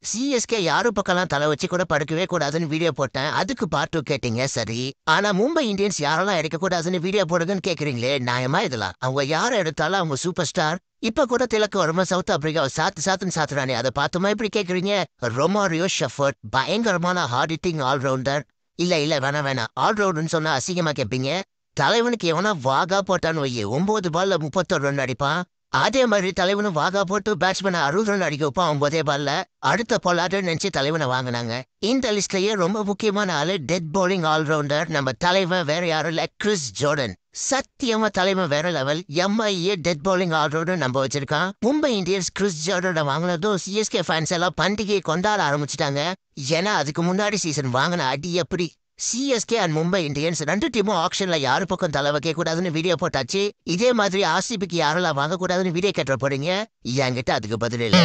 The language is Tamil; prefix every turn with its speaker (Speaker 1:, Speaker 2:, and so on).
Speaker 1: சிஎஸ்கே யாரு பக்கம்லாம் தலை வச்சு கூட படுக்கவே கூடாதுன்னு வீடியோ போட்டேன். அதுக்கு பார்ட் 2 கேட்டீங்க சரி. ஆனா மும்பை இந்தியன்ஸ் யாரெல்லாம் எடுக்க கூடாதுன்னு வீடியோ போடுங்கன்னு கேக்குறீங்களே நியாயமா இதெல்லாம்? அவங்க யாரை எடுத்தாலும் அவங்க சூப்பர் ஸ்டார். இப்ப கூட திலக்கு வருமா சவுத் ஆப்பிரிக்காவை சாத்துன்னு சாத்துறானே அதை பார்த்துமா இப்படி கேக்குறீங்க? ரொமாரியோ ஷெஃபர்ட் பயங்கரமான ஹார்ட் ஹிட்டிங் ஆல்ரவுண்டர். இல்ல வேணாம் ஆல்ரவுண்டர்னு சொன்னா அசிங்கமா கேட்பீங்க. தலைவனுக்கு எவனா வாகா போட்டான்னு வையே 9 பால்ல 31 ரன் அடிப்பான். அதே மாதிரி தலைவனும் வாகா போட்டு பேட்ஸ்மேனை 60 ரன் அடிக்க வைப்பான் 9 பால்ல. அடுத்த பொல்லாட்டு நினைச்சு தலைவனை வாங்கினாங்க. இந்த லிஸ்ட்லயே ரொம்ப முக்கியமான ஆளு டெட் பவுலிங் ஆல்ரவுண்டர் நம்ம தலைவன் வேற யாரும் இல்ல கிறிஸ் ஜோர்டன். சத்தியமா தலைவன் வேற level. MIA dead bowling allrounder நம்ம வச்சிருக்கான். மும்பை இந்தியன்ஸ் கிறிஸ் ஜோர்டனை வாங்கினதும் சிஎஸ்கே ஃபேன்ஸ் எல்லாம் பண்டிகையை கொண்டாட ஆரம்பிச்சிட்டாங்க. ஏன்னா அதுக்கு முன்னாடி சீசன் வாங்கின அடி எப்படி? சிஎஸ்கே அண்ட் மும்பை இந்தியன்ஸ் 2 டீமும் ஆக்ஷன்ல யாரு பக்கம் தலை வைக்க கூடாதுன்னு வீடியோ போட்டாச்சு. இதே மாதிரி ஆர்சிபிக்கு யாரெல்லாம் வாங்கக்கூடாதுன்னு வீடியோ கேட்ட போறீங்க. என்கிட்ட அதுக்கு பதில் இல்லை.